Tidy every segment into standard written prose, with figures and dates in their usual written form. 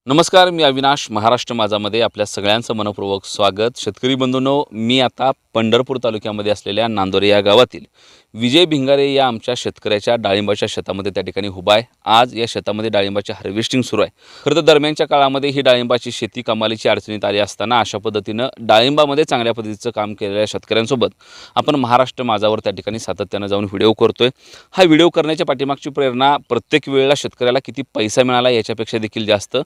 नमस्कार, मी अविनाश. महाराष्ट्र माझामध्ये आपल्या सगळ्यांचं मनपूर्वक स्वागत. शेतकरी बंधूंनो, मी आता पंढरपूर तालुक्यामध्ये असलेल्या नांदोरे या गावातील विजय भिंगारे या आमच्या शेतकऱ्याच्या डाळिंबाच्या शेतामध्ये त्या ठिकाणी उभा आहे. आज या शेतामध्ये डाळिंबाची हार्वेस्टिंग सुरू आहे. खरं तर दरम्यानच्या काळामध्ये ही डाळिंबाची शेती कमालीची अडचणीत आली असताना अशा पद्धतीनं डाळिंबामध्ये चांगल्या पद्धतीचं काम केलेल्या शेतकऱ्यांसोबत आपण महाराष्ट्र माझावर त्या ठिकाणी सातत्यानं जाऊन व्हिडिओ करतोय. हा व्हिडिओ करण्याच्या पाठीमागची प्रेरणा प्रत्येक वेळेला शेतकऱ्याला किती पैसा मिळाला याच्यापेक्षा देखील जास्त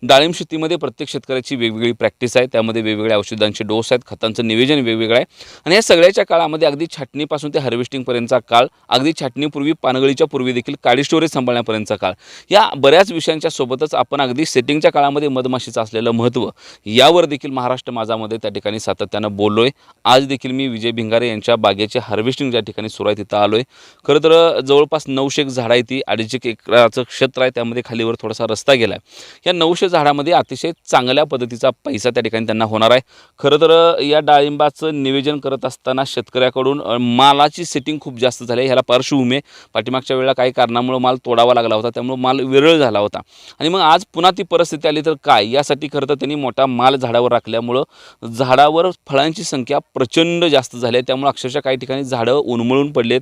डाळिंब शेतीमध्ये प्रत्येक शेतकऱ्याची वेगवेगळी प्रॅक्टिस आहे. त्यामध्ये वेगवेगळ्या औषधांचे डोस आहेत, खतांचं नियोजन वेगवेगळं आहे आणि या सगळ्याच्या काळामध्ये अगदी छाटणीपासून ते हार्वेस्टिंगपर्यंतचा काळ, अगदी छाटणीपूर्वी पानगळीच्या पूर्वी देखील काळी स्टोरेज सांभाळण्यापर्यंतचा काळ, या बऱ्याच विषयांच्या सोबतच आपण अगदी सेटिंगच्या काळामध्ये मधमाशीचं असलेलं महत्त्व यावर देखील महाराष्ट्र माझामध्ये त्या ठिकाणी सातत्यानं बोललोय. आज देखील मी विजय भिंगारे यांच्या बागेचे हार्वेस्टिंग ज्या ठिकाणी सुरू आहे तिथं आलोय. खरं तर जवळपास 900 झाडं आहे, ती 2.5 एकराचं क्षेत्र आहे. त्यामध्ये खालीवर थोडासा रस्ता गेला आहे. या 900 झाडामध्ये अतिशय चांगल्या पद्धतीचा पैसा त्या ठिकाणी त्यांना होणार आहे. खरं तर या डाळिंबाचं नियोजन करत असताना शेतकऱ्याकडून मालाची सेटिंग खूप जास्त झाली आहे. ह्याला पार्श्वभूमी पाठीमागच्या वेळेला काही कारणामुळे माल तोडावा लागला होता, त्यामुळे माल विरळ झाला होता आणि मग आज पुन्हा ती परिस्थिती आली तर काय, यासाठी खरं तर त्यांनी मोठा माल झाडावर राखल्यामुळं झाडावर फळांची संख्या प्रचंड जास्त झाली आहे. त्यामुळे अक्षरशः काही ठिकाणी झाडं उन्मळून पडलेत,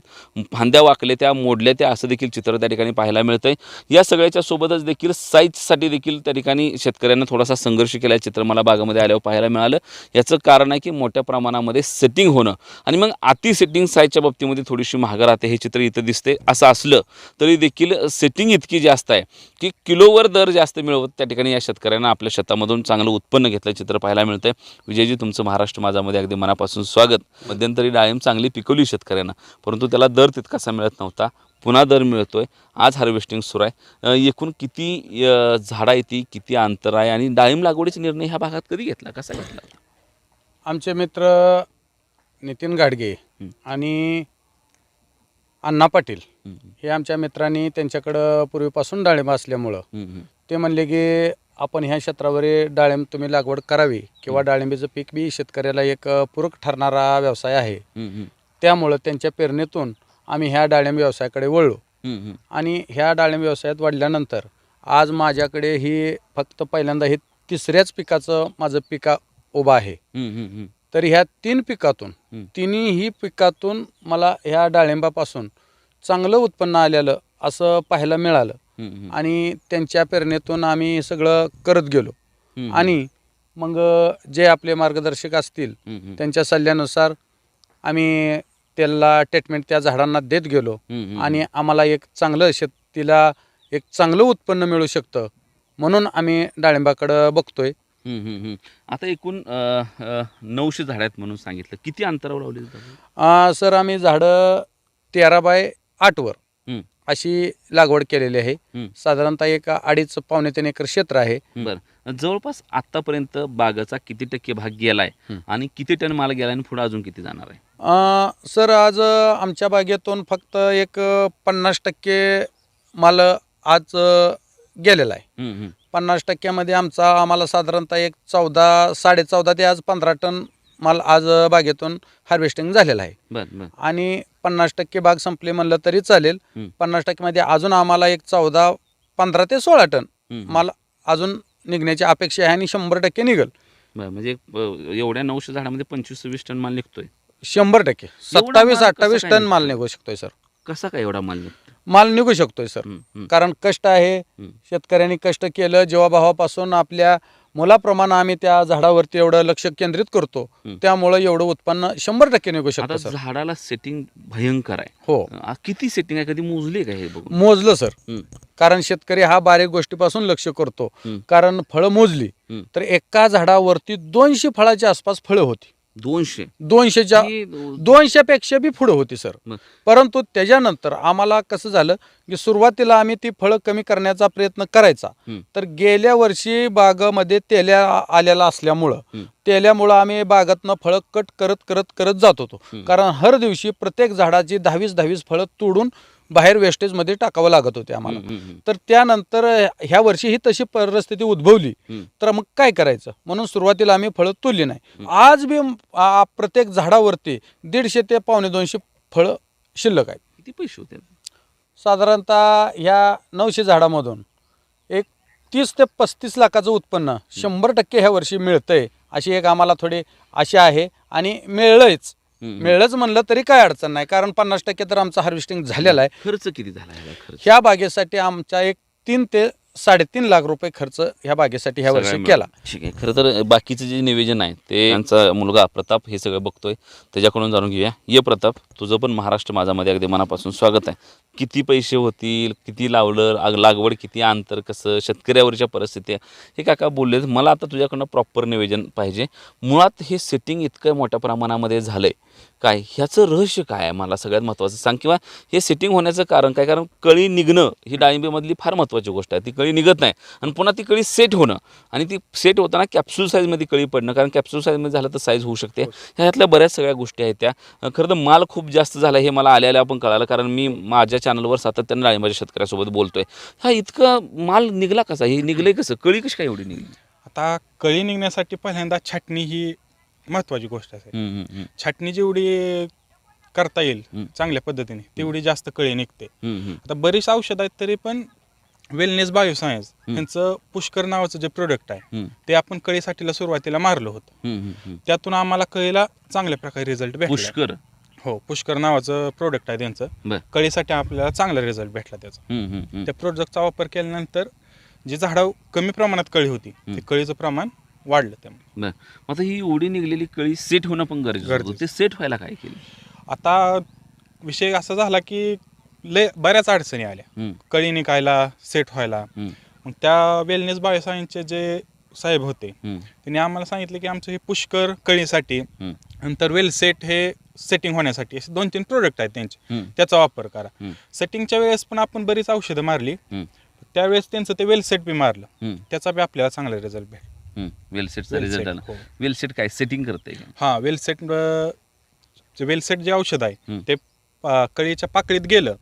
फांद्या वाकले, त्या मोडल्या, त्या असं देखील चित्र त्या ठिकाणी पाहायला मिळतं आहे. या सगळ्याच्या सोबतच देखील साईजसाठी देखील त्या ठिकाणी शेतकऱ्यांना थोडासा संघर्ष केला, चित्र मला बागामध्ये आल्यावर पाहायला मिळालं. याचं कारण आहे की मोठ्या प्रमाणामध्ये सेटिंग होणं आणि मग अति सेटिंग साईजच्या बाबतीमध्ये थोडीशी महाग राहते. हे चित्र इथं दिसते. असं असलं तरी देखील सेटिंग इतकी जास्त आहे की किलोवर दर जास्त मिळवत त्या ठिकाणी या शेतकऱ्यांना आपल्या शेतामधून चांगलं उत्पन्न घेतलं चित्र पाहायला मिळतंय. विजयजी, तुमचं महाराष्ट्र माझामध्ये अगदी मनापासून स्वागत. मध्यंतरी डाळिंब चांगली पिकवली शेतकऱ्यांना, परंतु त्याला दर तितकासा मिळत नव्हता. पुन्हा दर मिळतोय. आज हार्वेस्टिंग सुरू आहे. एकूण किती झाडं आहे, ती किती अंतर आहे आणि डाळिंब लागवडीचा निर्णय ह्या भागात कधी घेतला, कसा घेतला? आमचे मित्र नितीन गाडगे आणि अण्णा पाटील हे आमच्या मित्रांनी, त्यांच्याकडं पूर्वीपासून डाळिंब असल्यामुळं ते म्हणले की आपण ह्या क्षेत्रावर डाळिंब तुम्ही लागवड करावी, किंवा डाळिंबीचं पीक बी शेतकऱ्याला एक पूरक ठरणारा व्यवसाय आहे. त्यामुळं त्यांच्या प्रेरणेतून आम्ही ह्या डाळिंब व्यवसायाकडे वळलो आणि ह्या डाळिंब व्यवसायात वाढल्यानंतर आज माझ्याकडे ही फक्त पहिल्यांदा हे तिसऱ्याच पिकाचं माझं पिका उभा आहे. तर ह्या 3 पिकातून, तिन्ही पिकातून मला ह्या डाळिंबापासून चांगलं उत्पन्न आलेलं असं पाहायला मिळालं आणि त्यांच्या प्रेरणेतून आम्ही सगळं करत गेलो आणि मग जे आपले मार्गदर्शक असतील त्यांच्या सल्ल्यानुसार आम्ही त्याला ट्रीटमेंट त्या झाडांना देत गेलो आणि आम्हाला एक चांगलं शेतीला एक चांगलं उत्पन्न मिळू शकतं म्हणून आम्ही डाळिंबाकडं बघतोय. आता एकूण 900 झाडं आहेत म्हणून सांगितलं. किती अंतरावर लावली जातात? सर, आम्ही झाडं 13 बाय 8 वर अशी लागवड केलेली आहे. साधारणतः एक 2.5 पावणे 3 एकर क्षेत्र आहे. बरं, जवळपास आतापर्यंत बागाचा किती टक्के भाग गेलाय आणि किती टन माल गेलाय आणि पुढे अजून किती जाणार आहे? सर, आज आमच्या बागेतून फक्त एक 50% माल आज गेलेला आहे. 50%मध्ये आम्हाला साधारणतः एक 14 ते आज 15 टन माल आज बागेतून हार्वेस्टिंग झालेला आहे. आणि 50% बाग संपली म्हणलं तरी चालेल. 50% मध्ये अजून आम्हाला एक 15 ते 16 टन माल अजून निघण्याची अपेक्षा आहे आणि 100% निघेल. म्हणजे एवढ्या 900 झाडामध्ये 25-26 टन माल निघतोय. 100%, 27-28 टन माल निघू शकतोय सर. कसा काय एवढा माल निघतो? माल निघू शकतोय सर, कारण कष्ट आहे. शेतकऱ्यांनी कष्ट केलं, जीवाभावापासून आपल्या मुलाप्रमाणे आम्ही त्या झाडावरती एवढं लक्ष केंद्रित करतो, त्यामुळं एवढं उत्पन्न 100% निघू शकतं सर. झाडाला सेटिंग भयंकर आहे. हो. किती सेटिंग आहे, कधी मोजली का हे? मोजलं सर, कारण शेतकरी हा बारीक गोष्टीपासून लक्ष करतो. कारण फळं मोजली तर एका झाडावरती 200 फळाच्या आसपास फळं होती. 200 पेक्षा बी पुढे होती सर. परंतु त्याच्यानंतर आम्हाला कसं झालं की सुरुवातीला आम्ही ती फळं कमी करण्याचा प्रयत्न करायचा, तर गेल्या वर्षी बागामध्ये तेल्या आलेला असल्यामुळं आम्ही बागातनं फळं कट करत जात होतो. कारण हर दिवशी प्रत्येक झाडाची 10-20 फळं तोडून बाहेर वेस्टेजमध्ये टाकावं लागत होते आम्हाला. तर त्यानंतर ह्या वर्षी ही तशी परिस्थिती उद्भवली, तर मग काय करायचं म्हणून सुरुवातीला आम्ही फळं तोडली नाही. आज बी प्रत्येक झाडावरती 150 ते 150 फळं शिल्लक आहेत. किती पैसे होते? साधारणतः ह्या 900 झाडामधून एक 30 ते 35 लाखाचं उत्पन्न 100% ह्या वर्षी मिळतंय अशी एक आम्हाला थोडी आशा आहे आणि मिळलंच. मिळलंच म्हणलं तरी काय अडचण नाही, कारण 50% तर आमचं हार्वेस्टिंग झालेलं आहे. खर्च किती झाला ह्याला खर्च? ह्या बागेसाठी आमचा एक 3 ते 3.5 लाख रुपये खर्च ह्या बागेसाठी ह्या वर्षी सगळ्या केला. मिळून. ठीक आहे. खरं तर बाकीचं जे नियोजन आहे ते यांचा मुलगा प्रताप हे सगळं बघतोय, त्याच्याकडून जाणून घेऊया. ये प्रताप, तुझं पण महाराष्ट्र माझामध्ये अगदी मनापासून स्वागत आहे. किती पैसे होतील, किती लावलं, लागवड किती, अंतर कसं, शेतकऱ्यावरच्या परिस्थिती हे काका बोलले. मला आता तुझ्याकडनं प्रॉपर नियोजन पाहिजे. मुळात हे सेटिंग इतकं मोठ्या प्रमाणामध्ये झालं आहे काय, ह्याचं रहस्य काय आहे मला सगळ्यात महत्त्वाचं सांग, किंवा हे सेटिंग होण्याचं कारण काय? कारण कळी निघणं ही डाळिंबीमधली फार महत्त्वाची गोष्ट आहे. ती कळी निघत नाही आणि पुन्हा ती कळी सेट होणं, आणि ती सेट होताना कॅप्सूल साईजमध्ये कळी पडणं, कारण कॅप्सूल साईजमध्ये झालं तर साईज होऊ शकते. ह्यातल्या बऱ्याच सगळ्या गोष्टी आहेत त्या. खरं तर माल खूप जास्त झाला हे मला आल्या पण कळालं, कारण मी माझ्या चॅनलवर सातत्याने डाळिंबाच्या शेतकऱ्यासोबत बोलतोय. हा इतका माल निघला कसा, हे निघलंय कसं, कळी कशी काय एवढी निघली? आता कळी निघण्यासाठी पहिल्यांदा छाटणी ही महत्त्वाची गोष्ट आहे. छाटणी जेवढी करता येईल चांगल्या पद्धतीने तेवढी जास्त कळी निघते. आता बरीच औषध आहेत तरी पण वेलनेस बायोसायन्स यांचं पुष्कर नावाचं जे प्रोडक्ट आहे ते आपण कळीसाठीला सुरुवातीला मारलं होतं. त्यातून आम्हाला कळीला चांगल्या प्रकारे रिझल्ट भेटला. पुष्कर? हो, पुष्कर नावाचं प्रोडक्ट आहे त्यांचं. कळीसाठी आपल्याला चांगला रिझल्ट भेटला त्याचा. त्या प्रोडक्टचा वापर केल्यानंतर जी झाडं कमी प्रमाणात कळी होती ते कळीचं प्रमाण वाढलं. त्यामुळे आता ही एवढी निघलेली कळी सेट होणं पण गरजेचं होतं. ते सेट व्हायला काय केलं? आता विषय असा झाला की बऱ्याच अडचणी आल्या कळी निघायला, सेट व्हायला. मग त्या वेलनेस बायोसायन्सचे जे साहेब होते त्यांनी आम्हाला सांगितलं की आमचं हे पुष्कर कळीसाठी, नंतर वेल सेट हे सेटिंग होण्यासाठी असे 2-3 प्रोडक्ट आहेत त्यांचे, त्याचा वापर करा. सेटिंगच्या वेळेस पण आपण बरीच औषधं मारली, त्यावेळेस त्यांचं ते वेल सेट बी मारलं, त्याचा बी आपल्याला चांगला रिझल्ट भेटला. वेल सेटचा रिझल्ट आला. वेल सेट काय सेटिंग करते? हां, वेल सेट जे औषध आहे ते कळीच्या पाकळीत गेलं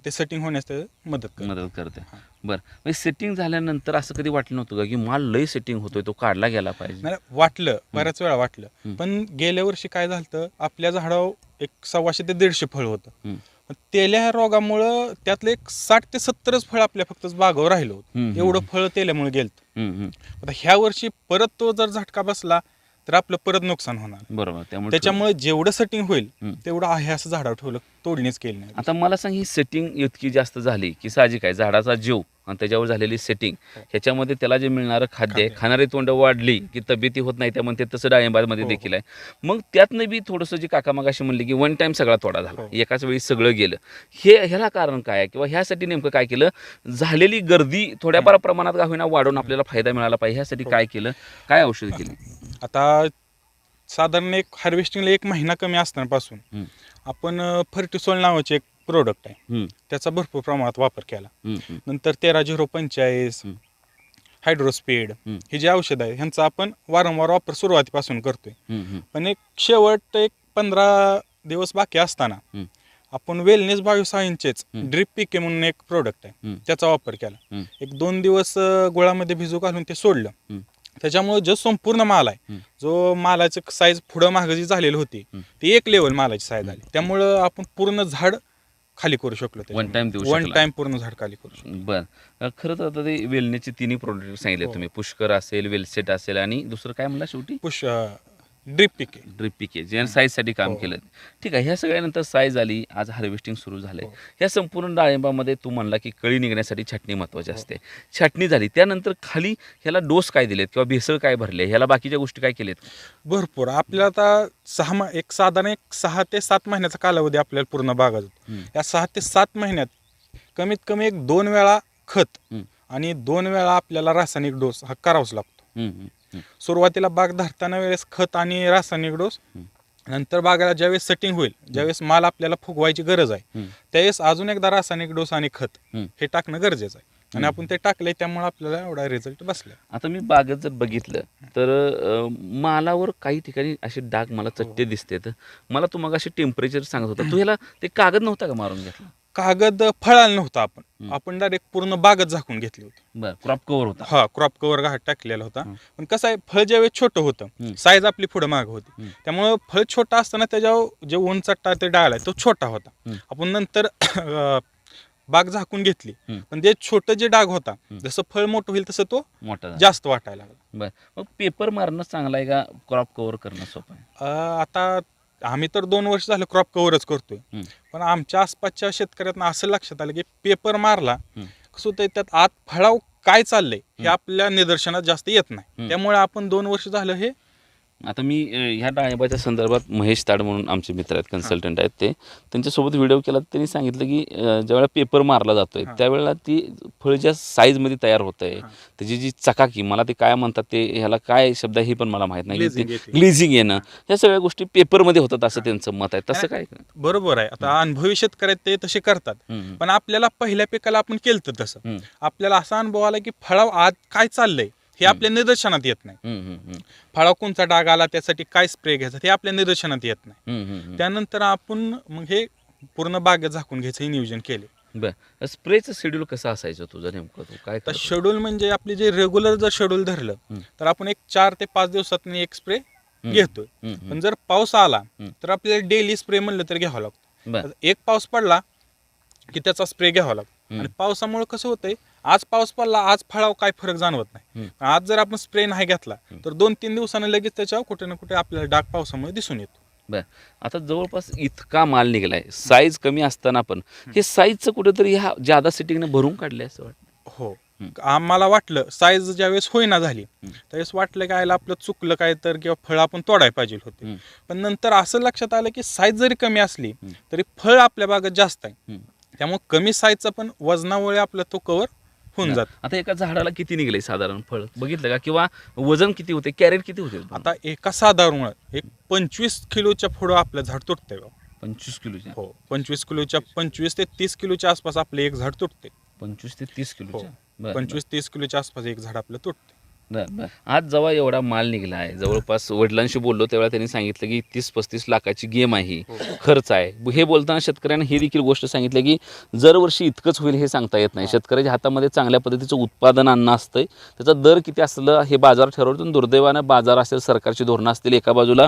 ते सेटिंग होण्यास ते मदत करते. बरं, सेटिंग झाल्यानंतर असं कधी वाटलं नव्हतं का की माल लय सेटिंग होतोय, तो काढला गेला पाहिजे? नाही, वाटलं, बऱ्याच वेळा वाटलं. पण गेल्या वर्षी काय झालं, आपल्या झाडावर एक 125 ते 150 फळ होतं. तेल्या ह्या रोगामुळं त्यातलं एक 60 ते 70 फळ आपल्या फक्त बागावर राहिलं होतं. एवढं फळ तेल्यामुळे गेलं. आता ह्या वर्षी परत तो जर झटका बसला तर आपलं परत नुकसान होणार. बरोबर. त्याच्यामुळे जेवढं सेटिंग होईल तेवढं आहे असं झाडावर ठेवलं, तोडणीच केली नाही. आता मला सांग, ही सेटिंग इतकी जास्त झाली की साहजिक आहे, झाडाचा जीव आणि त्याच्यावर झालेली सेटिंग ह्याच्यामध्ये त्याला जे मिळणारं खाद्य आहे, खाणारी तोंड वाढली की तब्येती होत नाही, त्यामुळे ते तसं डाळिंबामध्ये देखील आहे. मग त्यातनं बी थोडंसं जे काका मगाशी म्हणले की वन टाइम सगळा तोडा झाला, एकाच वेळी सगळं गेलं. ह्याला कारण काय आहे, किंवा ह्यासाठी नेमकं काय केलं? झालेली गर्दी थोड्याफार प्रमाणात का होईना वाढवून आपल्याला फायदा मिळाला पाहिजे, ह्यासाठी काय केलं, काय औषध केली? आता साधारण एक हार्वेस्टिंगला 1 महिना कमी असतानापासून आपण फर्टिसोल नावाचे एक प्रोडक्ट आहे त्याचा भरपूर प्रमाणात वापर केला. नंतर 13-0-45 हायड्रोस्पीड हे जे औषध आहे ह्यांचा आपण वारंवार वापर सुरुवातीपासून करतोय. पण एक शेवट एक 15 दिवस बाकी असताना आपण वेलनेस बायोसायन्सचेच ड्रिप पीके म्हणून एक प्रोडक्ट आहे त्याचा वापर केला. एक 2 दिवस गुळामध्ये भिजू घालून ते सोडलं. त्याच्यामुळे जो संपूर्ण माल आहे, जो मालाची साईज पुढं मागं जी झालेली होती ती 1 लेवल मालाची साईज आली. त्यामुळं आपण पूर्ण झाड खाली करू शकलो. वन टाइम पूर्ण झाड खाली करू शकलो. बरं, खरं तर आता ते वेलनेसचे 3 प्रोडक्ट सांगितले तुम्ही, पुष्कर असेल, वेलसेट असेल, आणि दुसरं काय म्हणला शेवटी? ड्रिप पीके जे साईजसाठी काम केलं. ठीक आहे, ह्या सगळ्यानंतर साईज आली, आज हार्वेस्टिंग सुरू झालंय. ह्या संपूर्ण डाळिंबामध्ये तू म्हणला की कळी निघण्यासाठी छाटणी महत्त्वाची असते. छाटणी झाली त्यानंतर खाली ह्याला डोस काय दिलेत किंवा भेसळ काय भरले, ह्याला बाकीच्या गोष्टी काय केलेत? भरपूर. आपल्याला आता साधारण 6 ते 7 महिन्याचा कालावधी आपल्याला पूर्ण बागायचा. या 6 ते 7 महिन्यात कमीत कमी 2 वेळा खत आणि 2 वेळा आपल्याला रासायनिक डोस हा करावाच लागतो. सुरुवातीला बाग धरताना वेळेस खत आणि रासायनिक डोस, नंतर बागाला ज्यावेळेस सेटिंग होईल, ज्यावेळेस माल आपल्याला फुगवायची गरज आहे त्यावेळेस अजून एकदा रासायनिक डोस आणि खत हे टाकणं गरजेचं आहे. आणि आपण ते टाकलंय त्यामुळे आपल्याला एवढा रिझल्ट बसला. आता मी बागेत जर बघितलं तर मालावर काही ठिकाणी असे डाग मला चट्टे दिसतात. मला तू मग असे टेम्परेचर सांगत होता, तू ह्याला ते कागद नव्हता का मारून घेतला? कागद फळाला नव्हता, आपण डायरेक्ट पूर्ण बागच झाकून घेतली होती. बरं, क्रॉप कव्हर होता? हा, क्रॉप कव्हर टाकलेला होता. पण कसं आहे, फळ ज्यावेळेस छोटं होतं, साईज आपली पुढे माग होती, त्यामुळं फळ छोटा असताना त्याच्यावर जे उंचट्टा ते डाळ आहे तो छोटा होता. आपण नंतर बाग झाकून घेतली, हम्म. पण ते छोटं जे डाग होता जसं फळ मोठं होईल तसं तो मोठा झाला. जास्त वाटायला लागला. बर, मग पेपर मारणं चांगलं आहे का क्रॉप कव्हर करणं सोपं आहे? आता आम्ही तर 2 वर्ष झालं क्रॉप कव्हरच करतोय, हम्म. पण आमच्या आसपासच्या शेतकऱ्यांना असं लक्षात आलं की पेपर मारला हम्म. कसं होतंय त्यात आत फळाव काय चाललंय हे आपल्या निदर्शनात जास्त येत नाही. त्यामुळे आपण 2 वर्ष झालं हे आता मी ह्या डाळिंबाच्या संदर्भात महेश ताड म्हणून आमचे मित्र आहेत, कन्सल्टंट आहेत, ते त्यांच्यासोबत व्हिडिओ केला. त्यांनी सांगितलं की ज्यावेळेला पेपर मारला जातोय त्यावेळेला ती फळ ज्या साईजमध्ये तयार होत आहे त्याची जी चकाकी, मला ते काय म्हणतात ते, ह्याला काय शब्द आहे हे पण मला माहीत नाही, Glazing येते. ग्लेझिंग येणं, ह्या सगळ्या गोष्टी पेपरमध्ये होतात असं त्यांचं मत आहे. तसं काय? बरोबर आहे. आता अनुभवी शेतकरी आहेत ते तसे करतात, हम्म. पण आपल्याला पहिल्या पिकाला आपण केलं तसं हम्म. आपल्याला असा अनुभव आला की फळाव आत काय चाललंय हे आपल्या निदर्शनात येत नाही. हम्म, हम्म, हम्म. फळाव कोणता डाग आला त्यासाठी काय स्प्रे घ्यायचा हे आपल्या निदर्शनात येत नाही. हम्म, हम्म, हम्म. त्यानंतर आपण मग हे पूर्ण बागेत झाकून घ्यायचं हे नियोजन केले. बरं, स्प्रेचं शेड्यूल कसं असायचं तुझं नेमकं? तू काय तर करत होता? शेड्यूल म्हणजे आपले जे रेग्युलर जर शेड्यूल धरलं तर आपण एक 4 ते 5 दिवसात एक स्प्रे घेतोय. हम्म, हम्म. पण जर पाऊस आला तर आपल्याला डेली स्प्रे म्हणलं तर घ्यावा लागतो. बरं. एक पाऊस पडला की त्याचा स्प्रे घ्यावा लागतो. आणि पावसामुळे कसं होतंय, आज पाऊस पडला, आज फळाव काय फरक जाणवत नाही. आज जर आपण स्प्रे नाही घेतला तर 2-3 दिवसानं लगेच त्याच्यावर कुठे ना कुठे आपल्याला डाग पावसामुळे दिसून येतो. बर, आता जवळपास इतका माल निघालाय, साईज कमी असताना पण हे साईजचं कुठेतरी ह्या जादा सिटिंगने भरून काढले असं वाटतं. हो, आम्हाला वाटलं साईज ज्यावेळेस होईना झाली त्यावेळेस वाटलं काय आपलं चुकलं काय तर, किंवा फळ आपण तोडायला पाहिजे होते. पण नंतर असं लक्षात आलं की साईज जरी कमी असली तरी फळ आपल्या बागेत जास्त आहे. त्यामुळे कमी साईजचा पण वजनामुळे आपला तो कव्हर होऊन जात. आता एका झाडाला किती निघले साधारण फळ बघितलं का, किंवा वजन किती होते, कॅरेट किती होते? आता एका साधारण एक 25 किलोच्या पुढं आपलं झाड तुटतंय. 25 किलोच्या? हो, 25 ते 30 किलोच्या आसपास आपलं एक झाड तुटते. 25 ते 30 किलोच्या? बरं, 25-30 किलोच्या आसपास एक झाड आपलं तुटते. बरं, बरं. आज जेव्हा एवढा माल निघाला आहे, जवळपास वडिलांशी बोललो तेव्हा त्यांनी सांगितलं की 30-35 लाखाची गेम आहे, खर्च आहे. हे बोलताना शेतकऱ्यांना ही देखील गोष्ट सांगितली की दरवर्षी इतकंच होईल हे सांगता येत नाही. शेतकऱ्याच्या हातामध्ये चांगल्या पद्धतीचं उत्पादन अन्न असतंय, त्याचा दर किती असलं हे बाजार ठरवतो. दुर्दैवानं बाजार असेल, सरकारची धोरणं असतील, एका बाजूला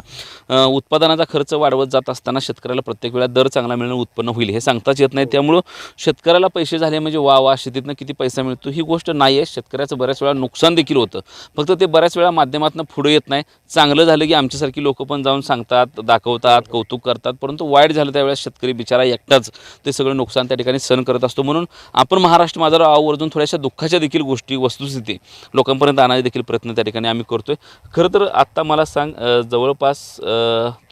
उत्पादनाचा खर्च वाढवत जात असताना शेतकऱ्याला प्रत्येक वेळा दर चांगला मिळणं, उत्पन्न होईल हे सांगताच येत नाही. त्यामुळं शेतकऱ्याला पैसे झाले म्हणजे वा शेतीतनं किती पैसा मिळतो ही गोष्ट नाही आहे. शेतकऱ्याचं बऱ्याच वेळा नुकसान देखील होतं, फक्त ते बऱ्याच वेळा माध्यमातून पुढे येत नाही. चांगलं झालं की आमच्यासारखी लोक पण जाऊन सांगतात, दाखवतात, कौतुक करतात, परंतु वाईट झालं त्यावेळेस शेतकरी बिचारा एकटाच ते सगळं नुकसान त्या ठिकाणी सहन करत असतो. म्हणून आपण महाराष्ट्र माझा आवर्जून थोड्याशा दुःखाच्या देखील गोष्टी, वस्तुस्थिती लोकांपर्यंत आणण्याचे देखील प्रयत्न त्या ठिकाणी आम्ही करतोय. खरं तर आत्ता मला सांग, जवळपास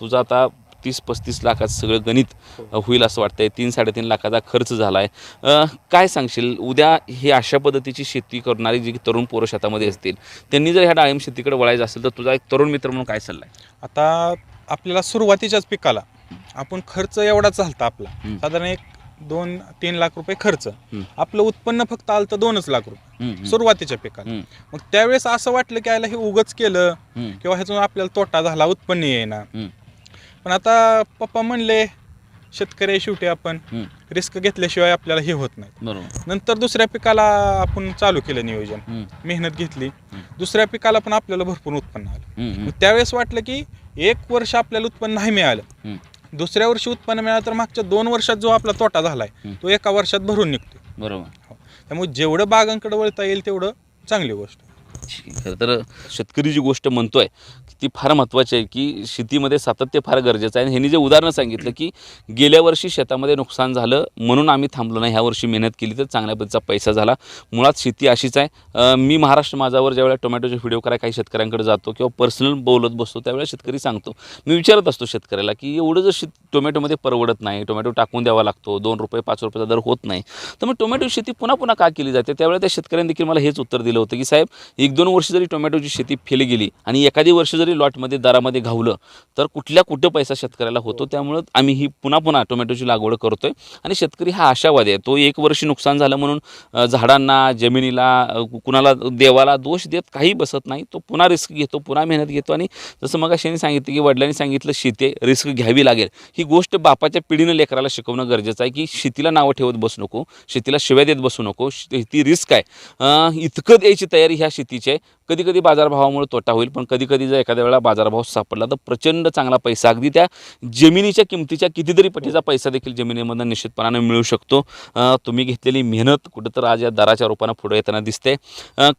तुझा आता 30-35 लाखाचं सगळं गणित होईल असं वाटतंय. 3-3.5 लाखाचा खर्च झाला आहे. काय सांगशील, उद्या हे अशा पद्धतीची शेती करणारी जी तरुण पोरं शेतामध्ये असतील, त्यांनी जर ह्या डाळिंब शेतीकडे वळायचं असेल तर तुझा एक तरुण मित्र म्हणून काय सल्ला आहे? आता आपल्याला सुरुवातीच्याच पिकाला आपण खर्च एवढाच झालता आपला, साधारण एक 2-3 लाख रुपये खर्च. आपलं उत्पन्न फक्त आलं तर 2 लाख रुपये सुरुवातीच्या पिकाला. मग त्यावेळेस असं वाटलं की आयला हे उगच केलं किंवा ह्यातून आपल्याला तोटा झाला, उत्पन्न येईना. पण आता पप्पा म्हणले शेतकरी शेवटी आपण रिस्क घेतल्याशिवाय आपल्याला हे होत नाही. बरोबर. नंतर दुसऱ्या पिकाला आपण चालू केलं नियोजन, मेहनत घेतली. दुसऱ्या पिकाला पण आपल्याला भरपूर उत्पन्न आलं. मग त्यावेळेस वाटलं की 1 वर्ष आपल्याला उत्पन्न नाही मिळालं, दुसऱ्या वर्षी उत्पन्न मिळालं तर मागच्या 2 वर्षात जो आपला तोटा झालाय तो 1 वर्षात भरून निघतो. बरोबर. त्यामुळे जेवढं बागांकडे वळता येईल तेवढं चांगली गोष्ट. खरं तर शेतकरी जी गोष्ट म्हणतोय ती फार महत्त्वाची आहे की शेतीमध्ये सातत्य फार गरजेचं आहे. आणि ह्यांनी जे उदाहरण सांगितलं की गेल्या वर्षी शेतामध्ये नुकसान झालं म्हणून आम्ही थांबलो नाही, ह्या वर्षी मेहनत केली तर चांगल्या पद्धतीचा पैसा झाला. मुळात शेती अशीच आहे. मी महाराष्ट्र माझावर ज्यावेळेला टोमॅटोचे व्हिडिओ करायला काही शेतकऱ्यांकडे जातो किंवा पर्सनल बोलत बसतो त्यावेळेला शेतकरी सांगतो, मी विचारत असतो शेतकऱ्याला की एवढं जर टोमॅटोमध्ये परवडत नाही, टोमॅटो टाकून द्यावा लागतो, 2 रुपये 5 रुपयाचा दर होत नाही, तर मग टोमॅटो शेती पुन्हा पुन्हा का केली जाते? त्यावेळेला त्या शेतकऱ्यांनी देखील मला हेच उत्तर दिलं होतं की साहेब, 1-2 वर्ष जरी टोमॅटोची शेती फेल गेली आणि एखादी वर्ष जरी लॉटमध्ये दरामध्ये घावलं तर कुठं पैसा शेतकऱ्याला होतो. त्यामुळं आम्ही ही पुन्हा टोमॅटोची लागवड करतोय. आणि शेतकरी हा आशावादी आहे. तो 1 वर्ष नुकसान झालं म्हणून झाडांना, जमिनीला, कुणाला, देवाला दोष देत काही बसत नाही. तो पुन्हा रिस्क घेतो, पुन्हा मेहनत घेतो. आणि जसं मग अशाने सांगितलं की वडिलांनी सांगितलं शेती रिस्क घ्यावी लागेल, ही गोष्ट बापाच्या पिढीनं लेकराला शिकवणं गरजेचं आहे की शेतीला नावं ठेवत बसू नको, शेतीला शिव्या देत बसू नको, ती रिस्क आहे, इतकं द्यायची तयारी ह्या शेतीची पद्धतीचे आहे. कधी कधी बाजारभावामुळे तोटा होईल, पण कधी कधी जर एखाद्या वेळा बाजारभाव सापडला तर प्रचंड चांगला पैसा, अगदी त्या जमिनीच्या किमतीच्या कितीतरी पटीचा पैसा देखील जमिनीमधून निश्चितपणाने मिळू शकतो. तुम्ही घेतलेली मेहनत कुठंतर आज या दराच्या रूपानं पुढे येताना दिसते.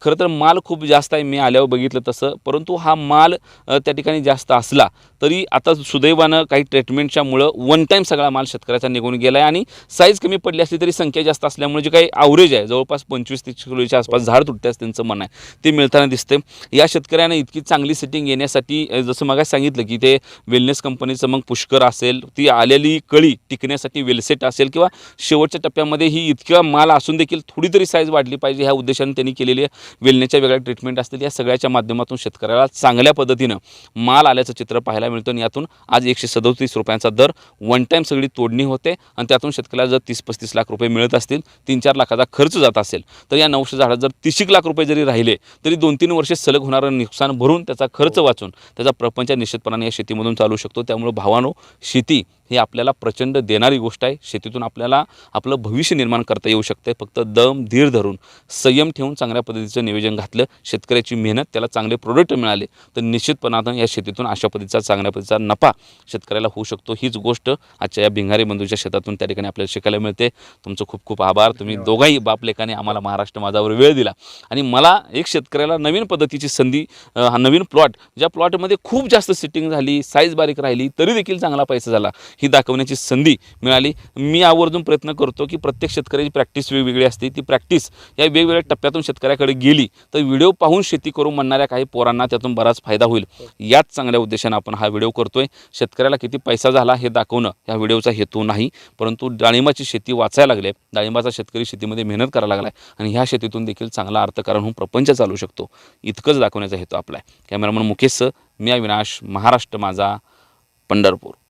खरं तर माल खूप जास्त आहे, मी आल्यावर बघितलं तसं, परंतु हा माल त्या ठिकाणी जास्त असला तरी आता सुदैवानं काही ट्रीटमेंटच्यामुळं वन टाईम सगळा माल शेतकऱ्याचा निघून गेला आहे आणि साईज कमी पडली असली तरी संख्या जास्त असल्यामुळे जे काही ॲव्हरेज आहे जवळपास 25-30 किलोच्या आसपास झाड तुटत्यास त्यांचं मन आहे ते मिळताना दिसते. या शेतकऱ्यानं इतकी चांगली सेटिंग येण्यासाठी जसं मग सांगितलं की ते वेलनेस कंपनीचं मग पुष्कर असेल, ती आलेली कळी टिकण्यासाठी वेलसेट असेल, किंवा शेवटच्या टप्प्यामध्ये ही इतका माल असून देखील थोडी तरी साईज वाढली पाहिजे ह्या उद्देशाने त्यांनी केलेली वेलनेसच्या वेगळ्या ट्रीटमेंट असतील, या सगळ्याच्या माध्यमातून शेतकऱ्याला चांगल्या पद्धतीनं माल आल्याचं चित्र पाहायला मिळतं. आणि यातून आज 137 रुपयांचा दर वन टाईम सगळी तोडणी होते आणि त्यातून शेतकऱ्याला जर 30-35 लाख रुपये मिळत असतील, 3-4 लाखाचा खर्च जात असेल, तर या 900 झाडात जर 30 लाख रुपये जरी राहिले तरी 2-3 वर्षे सलग होणारं नुकसान भरून त्याचा खर्च वाचून त्याचा प्रपंच निश्चितपणाने या शेतीमधून चालू शकतो. त्यामुळे भावानो, शेती ही आपल्याला प्रचंड देणारी गोष्ट आहे. शेतीतून आपल्याला आपलं भविष्य निर्माण करता येऊ शकते. फक्त दम धीर धरून संयम ठेवून चांगल्या पद्धतीचं नियोजन घातलं, शेतकऱ्याची मेहनत, त्याला चांगले प्रोडक्ट मिळाले तर निश्चितपणानं या शेतीतून अशा पद्धतीचा चांगल्या पद्धतीचा नफा शेतकऱ्याला होऊ शकतो. हीच गोष्ट आजच्या या भिंगारे बंधूच्या शेतातून त्या ठिकाणी आपल्याला शिकायला मिळते. तुमचं खूप खूप आभार. तुम्ही दोघाही बाप लेकाने आम्हाला महाराष्ट्र माझावर वेळ दिला आणि मला एक शेतकऱ्याला नवीन पद्धतीची संधी, हा नवीन प्लॉट, ज्या प्लॉटमध्ये खूप जास्त सिटिंग झाली, साईज बारीक राहिली तरी देखील चांगला पैसा झाला, ही दाखवण्याची संधी मिळाली. मी आवर्जून प्रयत्न करतो की प्रत्येक शेतकऱ्याची प्रॅक्टिस वेगवेगळी असते. ती प्रॅक्टिस या वेगवेगळ्या टप्प्यातून शेतकऱ्याकडे गेली तर व्हिडिओ पाहून शेती करू म्हणणाऱ्या काही पोरांना त्यातून बराच फायदा होईल. याच चांगल्या उद्देशानं आपण हा व्हिडिओ करतोय. शेतकऱ्याला किती पैसा झाला हे दाखवणं या व्हिडिओचा हेतू नाही, परंतु डाळिंबाची शेती वाचायला लागले, डाळिंबाचा शेतकरी शेतीमध्ये मेहनत करायला लागला आणि ह्या शेतीतून देखील चांगला अर्थकारण होऊन प्रपंच चालू शकतो, इतकंच दाखवण्याचा हेतू आपला आहे. कॅमेरामन मुकेशसह मी अविनाश, महाराष्ट्र माझा, पंढरपूर.